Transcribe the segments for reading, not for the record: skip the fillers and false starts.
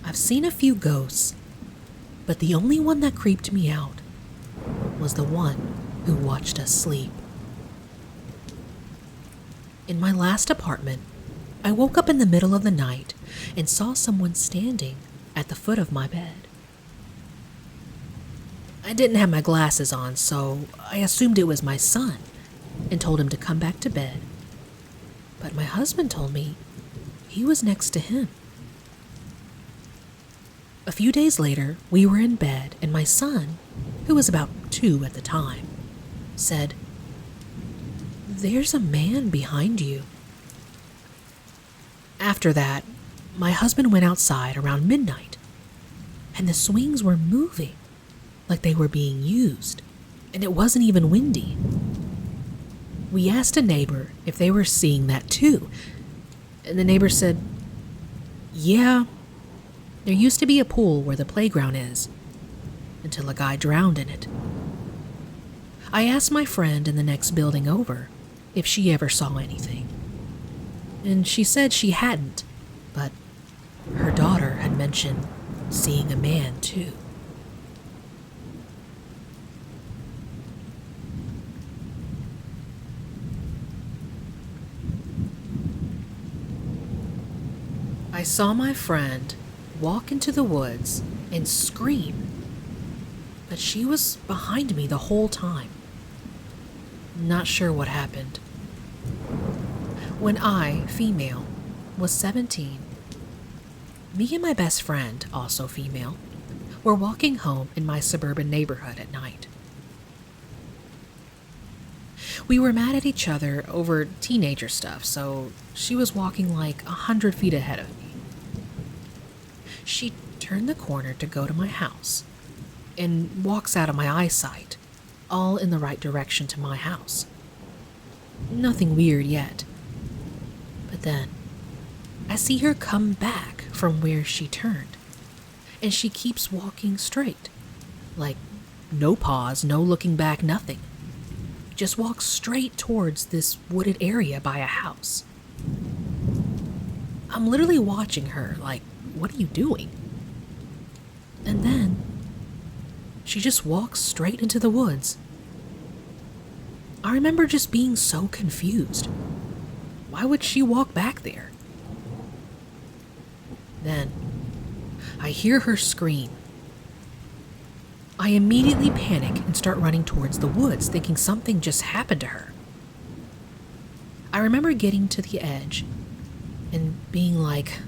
I've seen a few ghosts, but the only one that creeped me out was the one who watched us sleep. In my last apartment, I woke up in the middle of the night and saw someone standing at the foot of my bed. I didn't have my glasses on, so I assumed it was my son and told him to come back to bed. But my husband told me he was next to him. A few days later, we were in bed, and my son, who was about 2 at the time, said, "There's a man behind you." After that, my husband went outside around midnight, and the swings were moving like they were being used, and it wasn't even windy. We asked a neighbor if they were seeing that too, and the neighbor said, "Yeah, there used to be a pool where the playground is, until a guy drowned in it." I asked my friend in the next building over if she ever saw anything, and she said she hadn't, but her daughter had mentioned seeing a man too. I saw my friend walk into the woods and scream, but she was behind me the whole time. Not sure what happened. When I, female, was 17, me and my best friend, also female, were walking home in my suburban neighborhood at night. We were mad at each other over teenager stuff, so she was walking like 100 feet ahead of me. She turned the corner to go to my house and walks out of my eyesight, all in the right direction to my house. Nothing weird yet. But then, I see her come back from where she turned, and she keeps walking straight. Like, no pause, no looking back, nothing. Just walks straight towards this wooded area by a house. I'm literally watching her, like, what are you doing? And then, she just walks straight into the woods. I remember just being so confused. Why would she walk back there? Then, I hear her scream. I immediately panic and start running towards the woods, thinking something just happened to her. I remember getting to the edge and being like,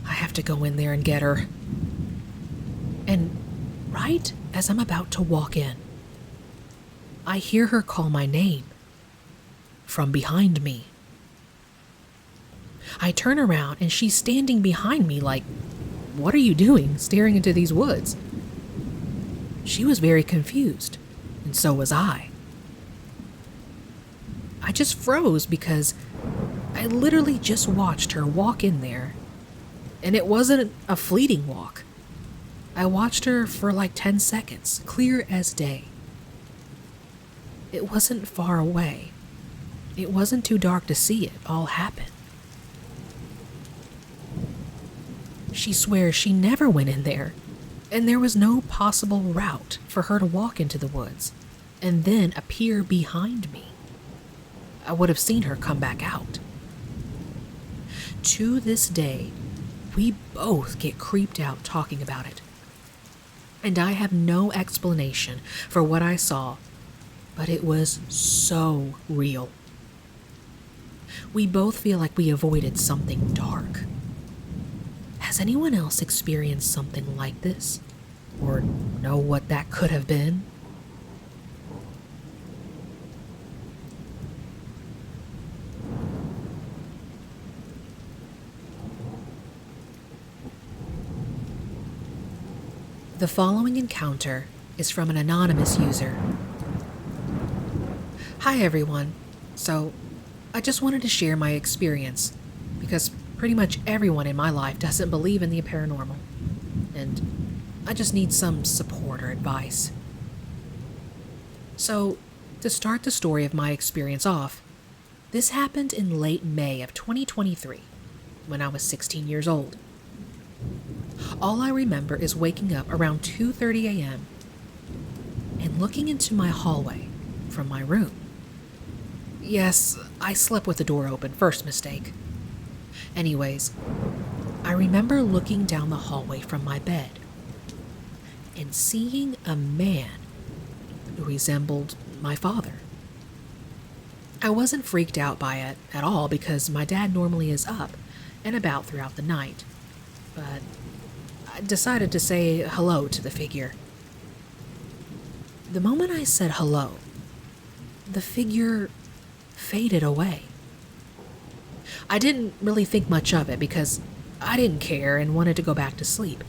I have to go in there and get her. And right as I'm about to walk in, I hear her call my name from behind me. I turn around and she's standing behind me like, what are you doing, staring into these woods? She was very confused, and so was I. I just froze because I literally just watched her walk in there, and it wasn't a fleeting walk. I watched her for like 10 seconds, clear as day. It wasn't far away. It wasn't too dark to see it all happen. She swears she never went in there, and there was no possible route for her to walk into the woods and then appear behind me. I would have seen her come back out. To this day, we both get creeped out talking about it. And I have no explanation for what I saw, but it was so real. We both feel like we avoided something dark. Has anyone else experienced something like this? Or know what that could have been? The following encounter is from an anonymous user. Hi everyone. So, I just wanted to share my experience because pretty much everyone in my life doesn't believe in the paranormal, and I just need some support or advice. So, to start the story of my experience off, this happened in late May of 2023, when I was 16 years old. All I remember is waking up around 2:30 a.m. and looking into my hallway from my room. Yes, I slept with the door open, first mistake. Anyways, I remember looking down the hallway from my bed and seeing a man who resembled my father. I wasn't freaked out by it at all because my dad normally is up and about throughout the night, but I decided to say hello to the figure. The moment I said hello, the figure faded away. I didn't really think much of it because I didn't care and wanted to go back to sleep.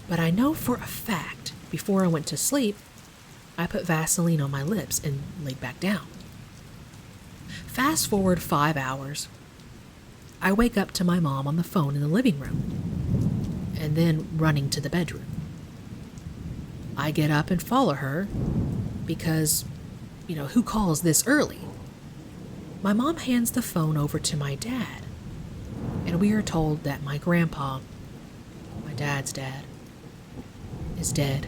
But I know for a fact, before I went to sleep, I put Vaseline on my lips and laid back down. Fast forward 5 hours, I wake up to my mom on the phone in the living room, and then running to the bedroom. I get up and follow her because, who calls this early? My mom hands the phone over to my dad, and we are told that my grandpa, my dad's dad, is dead.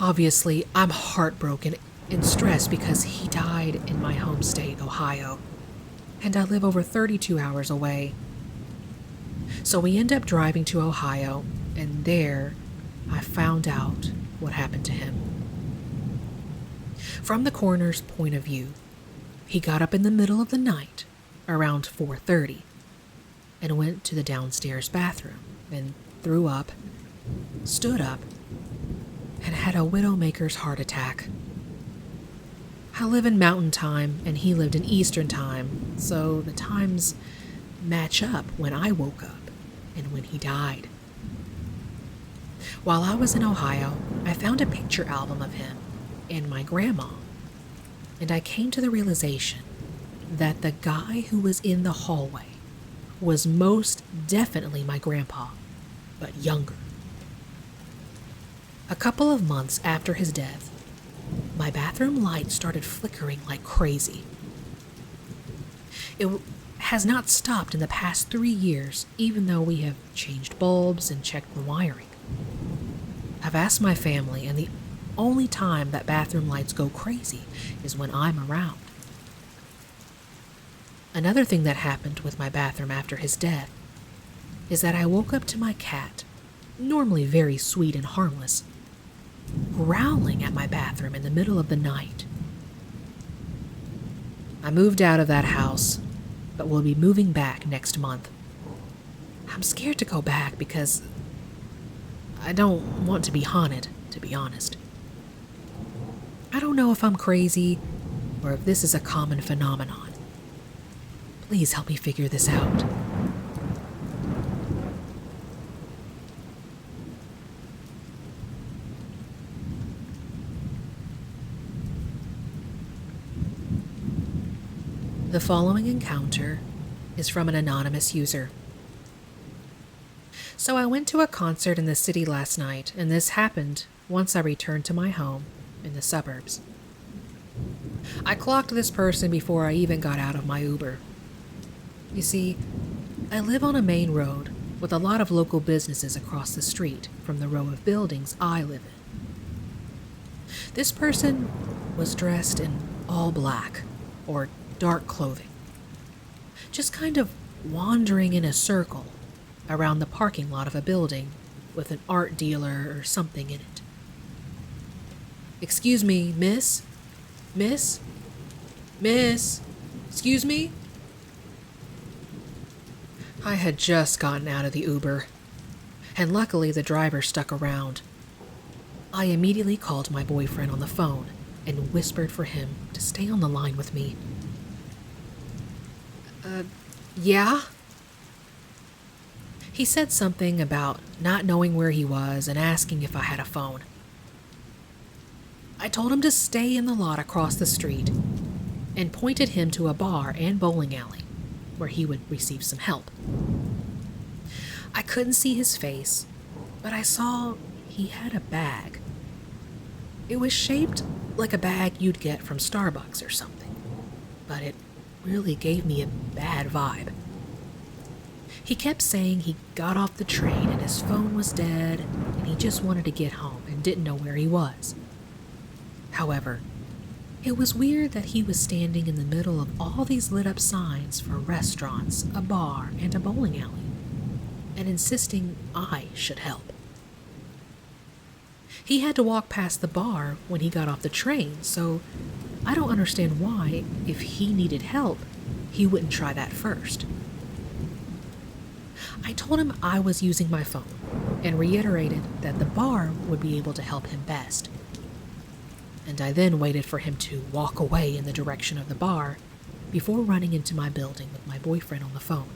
Obviously, I'm heartbroken and stressed because he died in my home state, Ohio, and I live over 32 hours away. So we end up driving to Ohio, and there I found out what happened to him. From the coroner's point of view, he got up in the middle of the night, around 4:30, and went to the downstairs bathroom and threw up, stood up, and had a widowmaker's heart attack. I live in Mountain Time and he lived in Eastern Time, so the times match up when I woke up and when he died. While I was in Ohio, I found a picture album of him and my grandma, and I came to the realization that the guy who was in the hallway was most definitely my grandpa, but younger. A couple of months after his death, my bathroom light started flickering like crazy. It has not stopped in the past 3 years, even though we have changed bulbs and checked the wiring. I've asked my family, and the only time that bathroom lights go crazy is when I'm around. Another thing that happened with my bathroom after his death is that I woke up to my cat, normally very sweet and harmless, growling at my bathroom in the middle of the night. I moved out of that house, but will be moving back next month. I'm scared to go back because I don't want to be haunted, to be honest. I don't know if I'm crazy or if this is a common phenomenon. Please help me figure this out. The following encounter is from an anonymous user. So I went to a concert in the city last night, and this happened once I returned to my home in the suburbs. I clocked this person before I even got out of my Uber. You see, I live on a main road with a lot of local businesses across the street from the row of buildings I live in. This person was dressed in all black, or dark clothing, just kind of wandering in a circle around the parking lot of a building with an art dealer or something in it. "Excuse me, miss? Miss? Miss? Excuse me?" I had just gotten out of the Uber, and luckily the driver stuck around. I immediately called my boyfriend on the phone and whispered for him to stay on the line with me. Yeah? He said something about not knowing where he was and asking if I had a phone. I told him to stay in the lot across the street and pointed him to a bar and bowling alley where he would receive some help. I couldn't see his face, but I saw he had a bag. It was shaped like a bag you'd get from Starbucks or something, but it really gave me a bad vibe. He kept saying he got off the train and his phone was dead and he just wanted to get home and didn't know where he was. However, it was weird that he was standing in the middle of all these lit up signs for restaurants, a bar, and a bowling alley, and insisting I should help. He had to walk past the bar when he got off the train, so I don't understand why, if he needed help, he wouldn't try that first. I told him I was using my phone and reiterated that the bar would be able to help him best. And I then waited for him to walk away in the direction of the bar before running into my building with my boyfriend on the phone.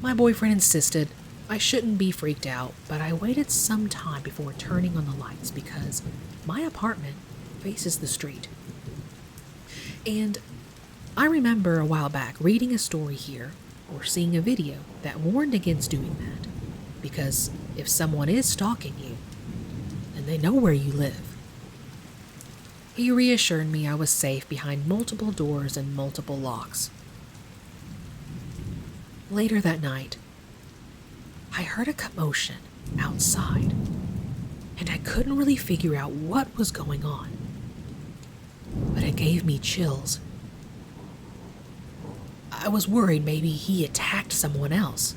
My boyfriend insisted I shouldn't be freaked out, but I waited some time before turning on the lights because my apartment faces the street. And I remember a while back reading a story here or seeing a video that warned against doing that, because if someone is stalking you, then they know where you live. He reassured me I was safe behind multiple doors and multiple locks. Later that night, I heard a commotion outside, and I couldn't really figure out what was going on, but it gave me chills. I was worried maybe he attacked someone else,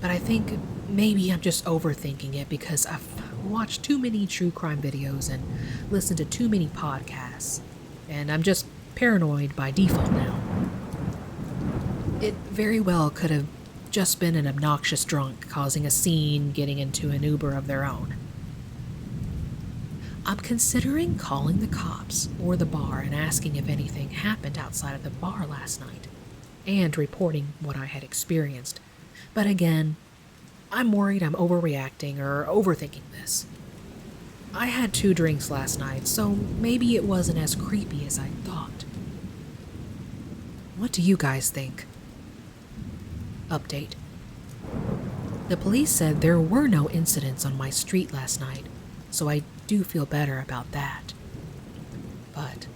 but I think maybe I'm just overthinking it because I've watched too many true crime videos and listened to too many podcasts, and I'm just paranoid by default now. It very well could have just been an obnoxious drunk causing a scene getting into an Uber of their own. I'm considering calling the cops or the bar and asking if anything happened outside of the bar last night, and reporting what I had experienced. But again, I'm worried I'm overreacting or overthinking this. I had 2 drinks last night, so maybe it wasn't as creepy as I thought. What do you guys think? Update. The police said there were no incidents on my street last night, so I do feel better about that. But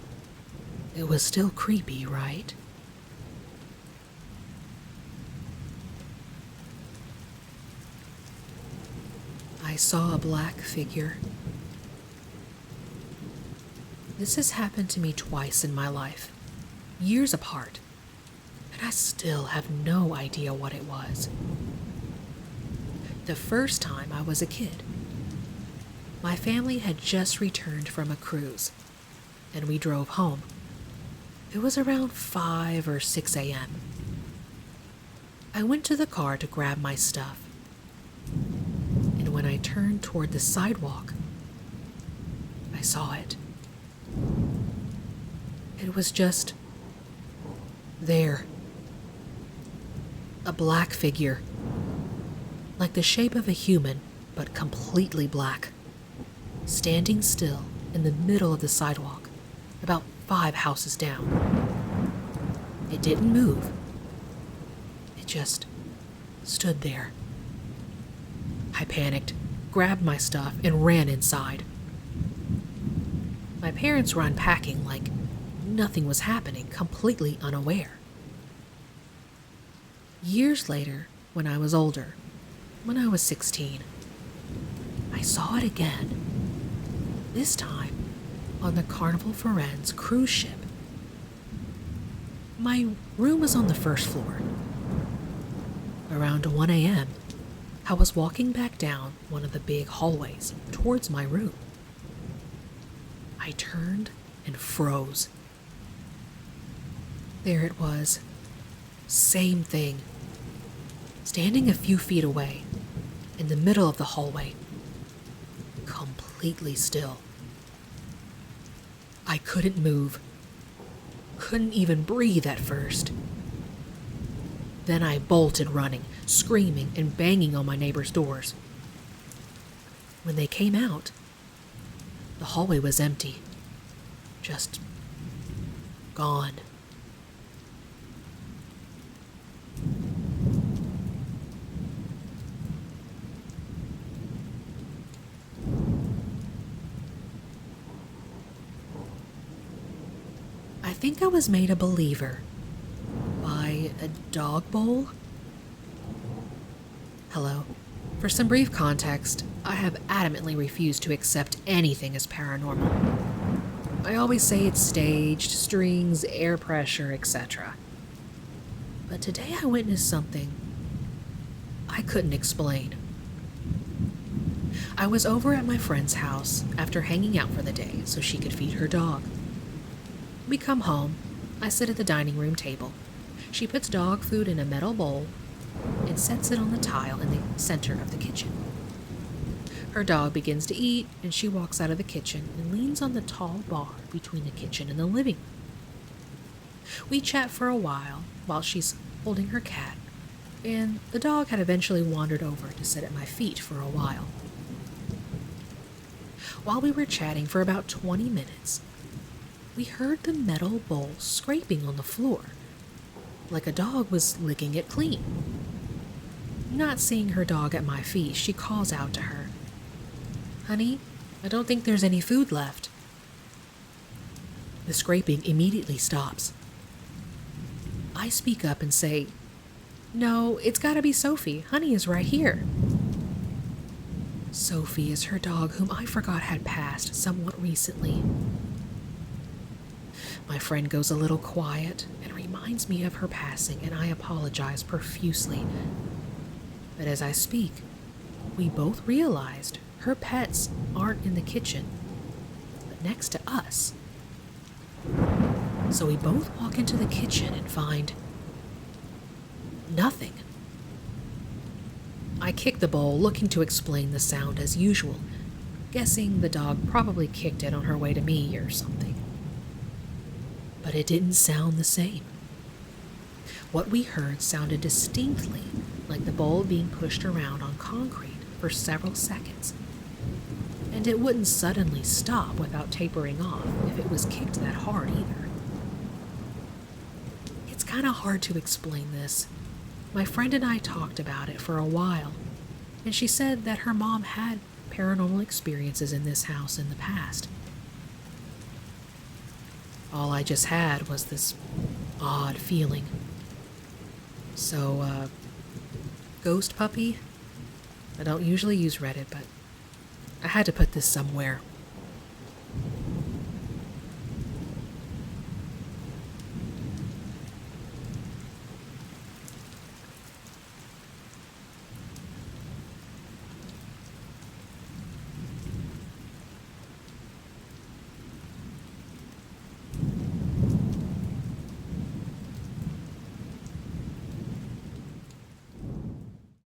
it was still creepy, right? I saw a black figure. This has happened to me twice in my life, years apart, and I still have no idea what it was. The first time I was a kid, my family had just returned from a cruise, and we drove home. It was around 5 or 6 a.m. I went to the car to grab my stuff, and when I turned toward the sidewalk, I saw it. It was just there. A black figure, like the shape of a human, but completely black, standing still in the middle of the sidewalk, about 5 houses down. It didn't move. It just stood there. I panicked, grabbed my stuff, and ran inside. My parents were unpacking like nothing was happening, completely unaware. Years later, when I was older, when I was 16, I saw it again, this time on the Carnival Firenze cruise ship. My room was on the first floor. Around 1 a.m., I was walking back down one of the big hallways towards my room. I turned and froze. There it was. Same thing. Standing a few feet away, in the middle of the hallway. Completely still. I couldn't move. Couldn't even breathe at first. Then I bolted running, screaming and banging on my neighbors' doors. When they came out, the hallway was empty. Just gone. I think I was made a believer by a dog bowl Hello. For some brief context, I have adamantly refused to accept anything as paranormal. I always say it's staged, strings, air pressure, etc. But today I witnessed something I couldn't explain. I was over at my friend's house after hanging out for the day so she could feed her dog. We come home. I sit at the dining room table. She puts dog food in a metal bowl and sets it on the tile in the center of the kitchen. Her dog begins to eat, and she walks out of the kitchen and leans on the tall bar between the kitchen and the living room. We chat for a while she's holding her cat, and the dog had eventually wandered over to sit at my feet for a while. While we were chatting for about 20 minutes, we heard the metal bowl scraping on the floor, like a dog was licking it clean. Not seeing her dog at my feet, she calls out to her, "Honey, I don't think there's any food left." The scraping immediately stops. I speak up and say, "No, it's gotta be Sophie. Honey is right here." Sophie is her dog, whom I forgot had passed somewhat recently. My friend goes a little quiet and reminds me of her passing, and I apologize profusely. But as I speak, we both realized her pets aren't in the kitchen, but next to us. So we both walk into the kitchen and find nothing. I kick the bowl, looking to explain the sound as usual, guessing the dog probably kicked it on her way to me or something. But it didn't sound the same. What we heard sounded distinctly like the bowl being pushed around on concrete for several seconds, and it wouldn't suddenly stop without tapering off if it was kicked that hard either. It's kind of hard to explain this. My friend and I talked about it for a while, and she said that her mom had paranormal experiences in this house in the past. All I just had was this odd feeling. So, Ghost Puppy? I don't usually use Reddit, but I had to put this somewhere.